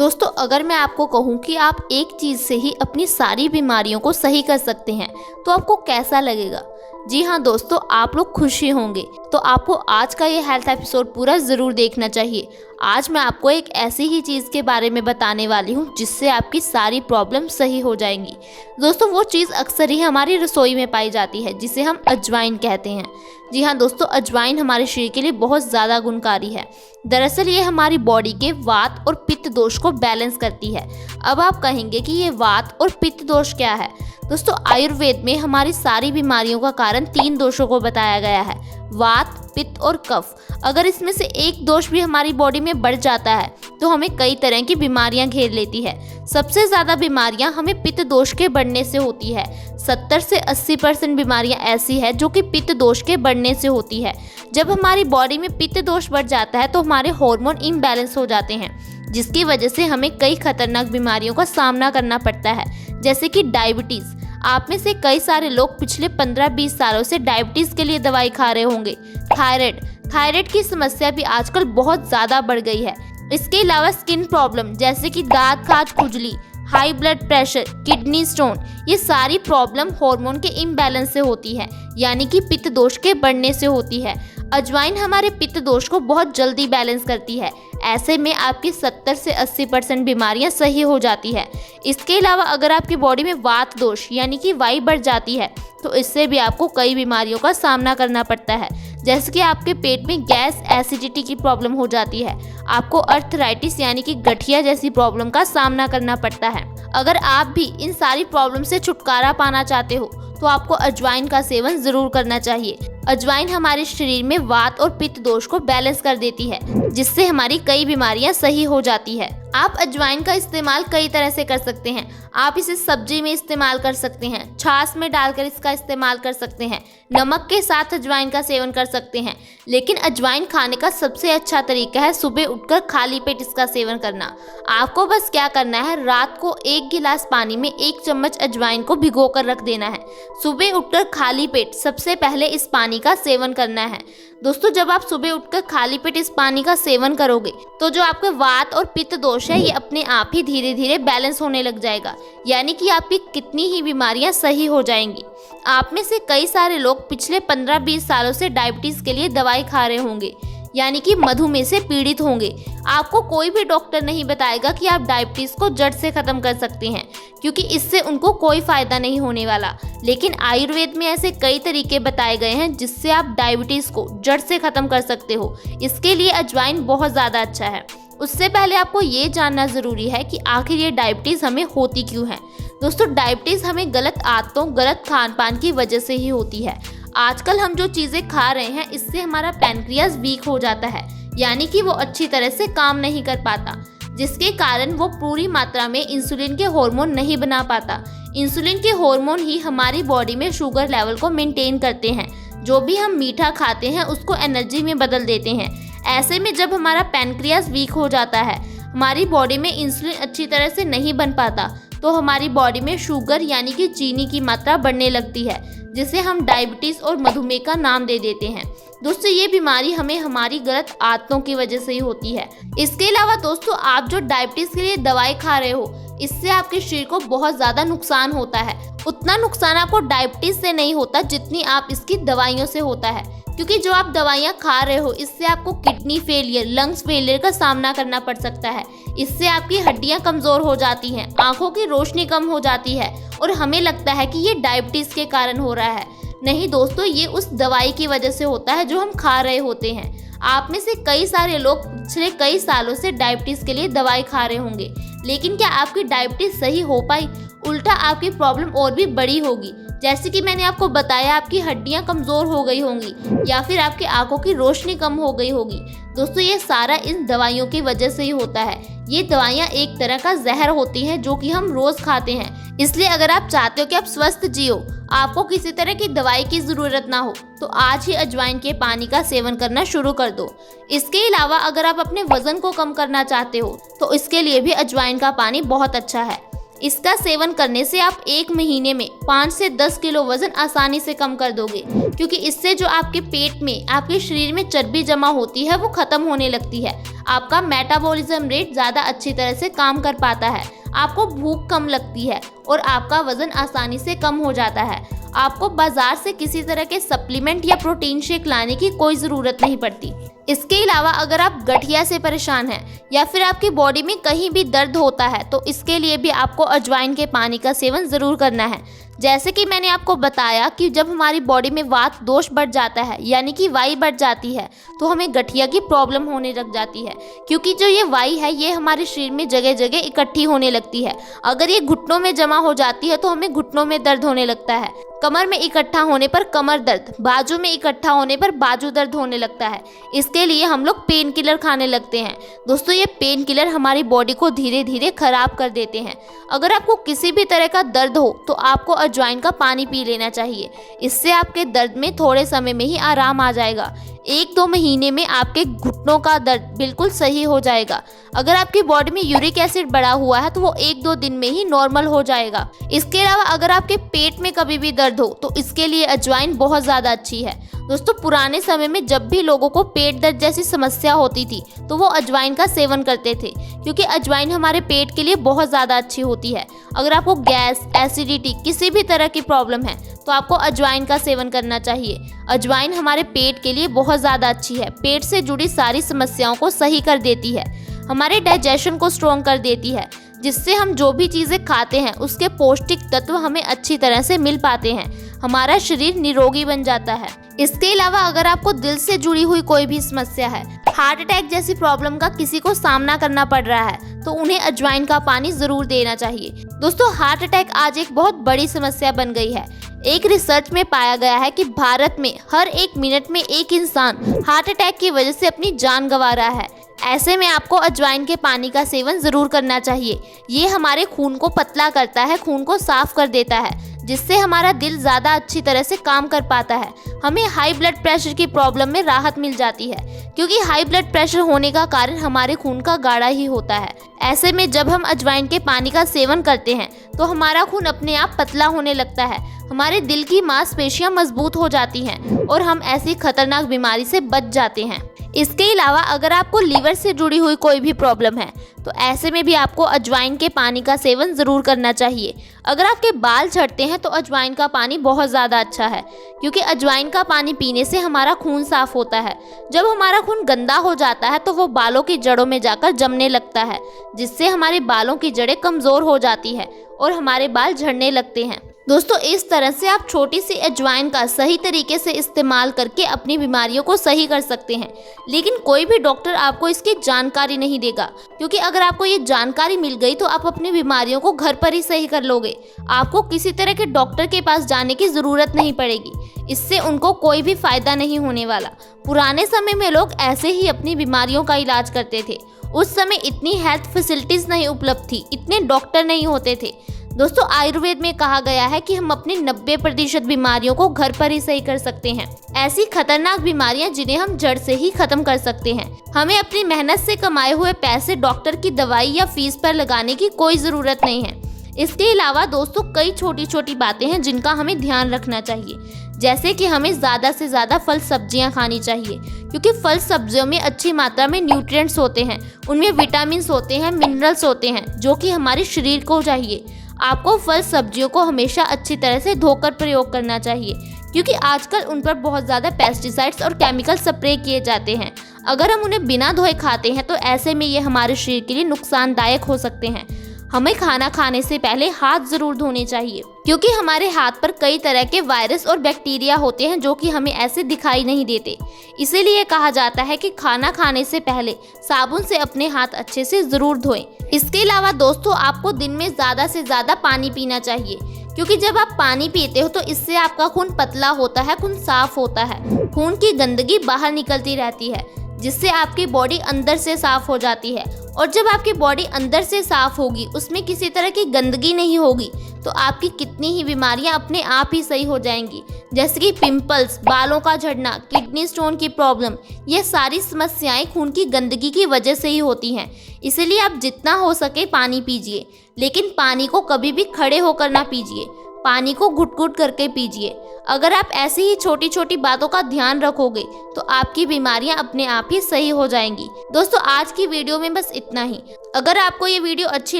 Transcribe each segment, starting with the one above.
दोस्तों, अगर मैं आपको कहूँ कि आप एक चीज़ से ही अपनी सारी बीमारियों को सही कर सकते हैं तो आपको कैसा लगेगा? जी हाँ दोस्तों, आप लोग खुश ही होंगे। तो आपको आज का ये हेल्थ एपिसोड पूरा ज़रूर देखना चाहिए। आज मैं आपको एक ऐसी ही चीज़ के बारे में बताने वाली हूँ जिससे आपकी सारी प्रॉब्लम सही हो जाएंगी। दोस्तों, वो चीज़ अक्सर ही हमारी रसोई में पाई जाती है जिसे हम अजवाइन कहते हैं। जी हाँ दोस्तों, अजवाइन हमारे शरीर के लिए बहुत ज़्यादा गुणकारी है। दरअसल ये हमारी बॉडी के वात और पित्त दोष को बैलेंस करती है। अब आप कहेंगे कि ये वात और पित्त दोष क्या है? दोस्तों, आयुर्वेद में हमारी सारी बीमारियों का कारण 3 दोषों को बताया गया है: वात, पित्त और कफ। अगर इसमें से एक दोष भी हमारी बॉडी में बढ़ जाता है तो हमें कई तरह की बीमारियां घेर लेती है। सबसे ज़्यादा बीमारियां हमें पित्त दोष के बढ़ने से होती है। 70 से 80% बीमारियां ऐसी है जो कि पित्त दोष के बढ़ने से होती है। जब हमारी बॉडी में पित्त दोष बढ़ जाता है तो हमारे हार्मोन इम्बैलेंस हो जाते हैं, जिसकी वजह से हमें कई खतरनाक बीमारियों का सामना करना पड़ता है, जैसे कि डायबिटीज़। आप में से कई सारे लोग पिछले 15-20 सालों से डायबिटीज़ के लिए दवाई खा रहे होंगे। थायराइड की समस्या भी आजकल बहुत ज़्यादा बढ़ गई है। इसके अलावा स्किन प्रॉब्लम जैसे कि दांत खाज, खुजली, high blood pressure, kidney stone, ये सारी प्रॉब्लम हार्मोन के इम्बैलेंस से होती है, यानी कि पित्त दोष के बढ़ने से होती है। अजवाइन हमारे पित्त दोष को बहुत जल्दी बैलेंस करती है। ऐसे में आपकी 70 से 80% बीमारियां सही हो जाती है। इसके अलावा अगर आपकी बॉडी में वात दोष यानी कि वायु बढ़ जाती है तो इससे भी आपको कई बीमारियों का सामना करना पड़ता है, जैसे कि आपके पेट में गैस, एसिडिटी की प्रॉब्लम हो जाती है। आपको अर्थराइटिस यानी कि गठिया जैसी प्रॉब्लम का सामना करना पड़ता है। अगर आप भी इन सारी प्रॉब्लम से छुटकारा पाना चाहते हो तो आपको अजवाइन का सेवन जरूर करना चाहिए। अजवाइन हमारे शरीर में वात और पित्त दोष को बैलेंस कर देती है, जिससे हमारी कई बीमारियां सही हो जाती है। आप अजवाइन का इस्तेमाल कई तरह से कर सकते हैं। आप इसे सब्जी में इस्तेमाल कर सकते हैं, छाछ में डालकर इसका इस्तेमाल कर सकते हैं, नमक के साथ अजवाइन का सेवन कर सकते हैं। लेकिन अजवाइन खाने का सबसे अच्छा तरीका है सुबह उठकर खाली पेट इसका सेवन करना। आपको बस क्या करना है, रात को 1 गिलास पानी में 1 चम्मच अजवाइन को भिगोकर रख देना है। सुबह उठकर खाली पेट सबसे पहले इस पानी का सेवन करना है। दोस्तों, जब आप सुबह उठकर खाली पेट इस पानी का सेवन करोगे तो जो आपके वात और पित्त दोष है ये अपने आप ही धीरे धीरे बैलेंस होने लग जाएगा, यानी कि आपकी कितनी ही बीमारियां सही हो जाएंगी। आप में से कई सारे लोग पिछले 15-20 सालों से डायबिटीज़ के लिए दवाई खा रहे होंगे, यानी कि मधुमेह से पीड़ित होंगे। आपको कोई भी डॉक्टर नहीं बताएगा कि आप डायबिटीज़ को जड़ से ख़त्म कर सकते हैं, क्योंकि इससे उनको कोई फ़ायदा नहीं होने वाला। लेकिन आयुर्वेद में ऐसे कई तरीके बताए गए हैं जिससे आप डायबिटीज़ को जड़ से ख़त्म कर सकते हो। इसके लिए अजवाइन बहुत ज़्यादा अच्छा है। उससे पहले आपको ये जानना ज़रूरी है कि आखिर ये डायबिटीज़ हमें होती क्यों है। दोस्तों, डायबिटीज़ हमें गलत आदतों, गलत खान पान की वजह से ही होती है। आजकल हम जो चीज़ें खा रहे हैं इससे हमारा पैनक्रियाज वीक हो जाता है, यानी कि वो अच्छी तरह से काम नहीं कर पाता, जिसके कारण वो पूरी मात्रा में इंसुलिन के हार्मोन नहीं बना पाता। इंसुलिन के हार्मोन ही हमारी बॉडी में शुगर लेवल को मेंटेन करते हैं। जो भी हम मीठा खाते हैं उसको एनर्जी में बदल देते हैं। ऐसे में जब हमारा पैनक्रियाज वीक हो जाता है, हमारी बॉडी में इंसुलिन अच्छी तरह से नहीं बन पाता, तो हमारी बॉडी में शुगर यानी कि चीनी की मात्रा बढ़ने लगती है, जिसे हम डायबिटीज़ और मधुमेह का नाम दे देते हैं। दोस्तों, ये बीमारी हमें हमारी गलत आदतों की वजह से ही होती है। इसके अलावा दोस्तों, आप जो डायबिटीज़ के लिए दवाई खा रहे हो इससे आपके शरीर को बहुत ज़्यादा नुकसान होता है। उतना नुकसान आपको डायबिटीज़ से नहीं होता जितनी आप इसकी दवाइयों से होता है, क्योंकि जो आप दवाइयाँ खा रहे हो इससे आपको किडनी फेलियर, लंग्स फेलियर का सामना करना पड़ सकता है। इससे आपकी हड्डियाँ कमज़ोर हो जाती हैं, आँखों की रोशनी कम हो जाती है और हमें लगता है कि ये डायबिटीज़ के कारण हो रहा है। नहीं दोस्तों, ये उस दवाई की वजह से होता है जो हम खा रहे होते हैं। आप में से कई सारे लोग पिछले कई सालों से डायबिटीज़ के लिए दवाई खा रहे होंगे, लेकिन क्या आपकी डायबिटीज़ सही हो पाई? उल्टा आपकी प्रॉब्लम और भी बड़ी होगी। जैसे कि मैंने आपको बताया, आपकी हड्डियां कमज़ोर हो गई होंगी या फिर आपकी आंखों की रोशनी कम हो गई होगी। दोस्तों, ये सारा इन दवाइयों की वजह से ही होता है। ये दवाइयाँ एक तरह का जहर होती हैं जो कि हम रोज़ खाते हैं। इसलिए अगर आप चाहते हो कि आप स्वस्थ जियो, आपको किसी तरह की दवाई की ज़रूरत ना हो, तो आज ही अजवाइन के पानी का सेवन करना शुरू कर दो। इसके अलावा अगर आप अपने वज़न को कम करना चाहते हो तो इसके लिए भी अजवाइन का पानी बहुत अच्छा है। इसका सेवन करने से आप 1 महीने में 5 से 10 किलो वजन आसानी से कम कर दोगे, क्योंकि इससे जो आपके पेट में, आपके शरीर में चर्बी जमा होती है वो खत्म होने लगती है। आपका मेटाबॉलिज्म रेट ज़्यादा अच्छी तरह से काम कर पाता है, आपको भूख कम लगती है और आपका वजन आसानी से कम हो जाता है। आपको बाजार से किसी तरह के सप्लीमेंट या प्रोटीन शेक लाने की कोई ज़रूरत नहीं पड़ती। इसके अलावा अगर आप गठिया से परेशान हैं या फिर आपकी बॉडी में कहीं भी दर्द होता है तो इसके लिए भी आपको अजवाइन के पानी का सेवन ज़रूर करना है। जैसे कि मैंने आपको बताया कि जब हमारी बॉडी में वात दोष बढ़ जाता है, यानी कि वाई बढ़ जाती है, तो हमें गठिया की प्रॉब्लम होने लग जाती है, क्योंकि जो ये वाई है ये हमारे शरीर में जगह जगह इकट्ठी होने लगती है। अगर ये घुटनों में जमा हो जाती है तो हमें घुटनों में दर्द होने लगता है, कमर में इकट्ठा होने पर कमर दर्द, बाजू में इकट्ठा होने पर बाजू दर्द होने लगता है। इसके लिए हम लोग पेन किलर खाने लगते हैं। दोस्तों, ये पेन किलर हमारी बॉडी को धीरे धीरे खराब कर देते हैं। अगर आपको किसी भी तरह का दर्द हो तो आपको अजवाइन का पानी पी लेना चाहिए। इससे आपके दर्द में थोड़े समय में ही आराम आ जाएगा। 1-2 महीने में आपके घुटनों का दर्द बिल्कुल सही हो जाएगा। अगर आपकी बॉडी में यूरिक एसिड बढ़ा हुआ है तो वो 1-2 दिन में ही नॉर्मल हो जाएगा। इसके अलावा अगर आपके पेट में कभी भी दर्द हो तो इसके लिए अजवाइन बहुत ज़्यादा अच्छी है। दोस्तों, पुराने समय में जब भी लोगों को पेट दर्द जैसी समस्या होती थी तो वो अजवाइन का सेवन करते थे, क्योंकि अजवाइन हमारे पेट के लिए बहुत ज़्यादा अच्छी होती है। अगर आपको गैस, एसिडिटी, किसी भी तरह की प्रॉब्लम है तो आपको अजवाइन का सेवन करना चाहिए। अजवाइन हमारे पेट के लिए बहुत ज़्यादा अच्छी है, पेट से जुड़ी सारी समस्याओं को सही कर देती है, हमारे डाइजेशन को स्ट्रॉन्ग कर देती है, जिससे हम जो भी चीज़ें खाते हैं उसके पौष्टिक तत्व हमें अच्छी तरह से मिल पाते हैं, हमारा शरीर निरोगी बन जाता है। इसके अलावा अगर आपको दिल से जुड़ी हुई कोई भी समस्या है, हार्ट अटैक जैसी प्रॉब्लम का किसी को सामना करना पड़ रहा है, तो उन्हें अजवाइन का पानी ज़रूर देना चाहिए। दोस्तों, हार्ट अटैक आज एक बहुत बड़ी समस्या बन गई है। एक रिसर्च में पाया गया है कि भारत में हर 1 मिनट में एक इंसान हार्ट अटैक की वजह से अपनी जान गंवा रहा है। ऐसे में आपको अजवाइन के पानी का सेवन ज़रूर करना चाहिए। ये हमारे खून को पतला करता है, खून को साफ कर देता है, जिससे हमारा दिल ज़्यादा अच्छी तरह से काम कर पाता है। हमें हाई ब्लड प्रेशर की प्रॉब्लम में राहत मिल जाती है, क्योंकि हाई ब्लड प्रेशर होने का कारण हमारे खून का गाढ़ा ही होता है। ऐसे में जब हम अजवाइन के पानी का सेवन करते हैं तो हमारा खून अपने आप पतला होने लगता है, हमारे दिल की मांसपेशियां मजबूत हो जाती हैं और हम ऐसी खतरनाक बीमारी से बच जाते हैं। इसके अलावा अगर आपको लीवर से जुड़ी हुई कोई भी प्रॉब्लम है तो ऐसे में भी आपको अजवाइन के पानी का सेवन ज़रूर करना चाहिए। अगर आपके बाल झड़ते हैं तो अजवाइन का पानी बहुत ज़्यादा अच्छा है, क्योंकि अजवाइन का पानी पीने से हमारा खून साफ होता है। जब हमारा खून गंदा हो जाता है तो वो बालों की जड़ों में जाकर जमने लगता है, जिससे हमारे बालों की जड़ें कमज़ोर हो जाती है और हमारे बाल झड़ने लगते हैं। दोस्तों, इस तरह से आप छोटी सी अजवाइन का सही तरीके से इस्तेमाल करके अपनी बीमारियों को सही कर सकते हैं। लेकिन कोई भी डॉक्टर आपको इसकी जानकारी नहीं देगा, क्योंकि अगर आपको ये जानकारी मिल गई तो आप अपनी बीमारियों को घर पर ही सही कर लोगे। आपको किसी तरह के डॉक्टर के पास जाने की ज़रूरत नहीं पड़ेगी, इससे उनको कोई भी फ़ायदा नहीं होने वाला। पुराने समय में लोग ऐसे ही अपनी बीमारियों का इलाज करते थे। उस समय इतनी हेल्थ फैसिलिटीज़ नहीं उपलब्ध थी, इतने डॉक्टर नहीं होते थे। दोस्तों, आयुर्वेद में कहा गया है कि हम अपनी 90% बीमारियों को घर पर ही सही कर सकते हैं। ऐसी खतरनाक बीमारियां जिन्हें हम जड़ से ही खत्म कर सकते हैं। हमें अपनी मेहनत से कमाए हुए पैसे डॉक्टर की दवाई या फीस पर लगाने की कोई ज़रूरत नहीं है। इसके अलावा दोस्तों, कई छोटी छोटी बातें हैं जिनका हमें ध्यान रखना चाहिए, जैसे कि हमें ज़्यादा से ज़्यादा फल सब्जियां खानी चाहिए, क्योंकि फल सब्जियों में अच्छी मात्रा में न्यूट्रिएंट्स होते हैं, उनमें विटामिन्स होते हैं, मिनरल्स होते हैं, जो कि हमारे शरीर को चाहिए। आपको फल सब्जियों को हमेशा अच्छी तरह से धोकर प्रयोग करना चाहिए, क्योंकि आजकल उन पर बहुत ज़्यादा पेस्टिसाइड्स और केमिकल स्प्रे किए जाते हैं। अगर हम उन्हें बिना धोए खाते हैं तो ऐसे में ये हमारे शरीर के लिए नुकसानदायक हो सकते हैं। हमें खाना खाने से पहले हाथ ज़रूर धोने चाहिए, क्योंकि हमारे हाथ पर कई तरह के वायरस और बैक्टीरिया होते हैं जो कि हमें ऐसे दिखाई नहीं देते। इसीलिए कहा जाता है कि खाना खाने से पहले साबुन से अपने हाथ अच्छे से ज़रूर धोएं। इसके अलावा दोस्तों, आपको दिन में ज़्यादा से ज़्यादा पानी पीना चाहिए, क्योंकि जब आप पानी पीते हो तो इससे आपका खून पतला होता है, खून साफ होता है, खून की गंदगी बाहर निकलती रहती है, जिससे आपकी बॉडी अंदर से साफ हो जाती है। और जब आपकी बॉडी अंदर से साफ होगी, उसमें किसी तरह की गंदगी नहीं होगी, तो आपकी कितनी ही बीमारियां अपने आप ही सही हो जाएंगी, जैसे कि पिंपल्स, बालों का झड़ना, किडनी स्टोन की प्रॉब्लम। ये सारी समस्याएं खून की गंदगी की वजह से ही होती हैं। इसलिए आप जितना हो सके पानी पीजिए। लेकिन पानी को कभी भी खड़े होकर ना पीजिए, पानी को घुट-घुट करके पीजिए। अगर आप ऐसी ही छोटी छोटी बातों का ध्यान रखोगे तो आपकी बीमारियां अपने आप ही सही हो जाएंगी। दोस्तों आज की वीडियो में बस इतना ही। अगर आपको ये वीडियो अच्छी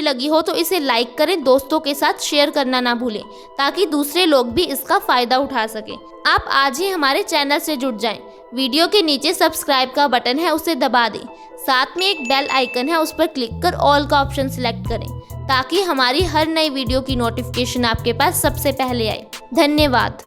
लगी हो तो इसे लाइक करें, दोस्तों के साथ शेयर करना ना भूलें ताकि दूसरे लोग भी इसका फ़ायदा उठा सकें। आप आज ही हमारे चैनल से जुड़ जाएं। वीडियो के नीचे सब्सक्राइब का बटन है, उसे दबा दें। साथ में एक बेल आइकन है, उस पर क्लिक कर ऑल का ऑप्शन सिलेक्ट करें ताकि हमारी हर नई वीडियो की नोटिफिकेशन आपके पास सबसे पहले आए। धन्यवाद।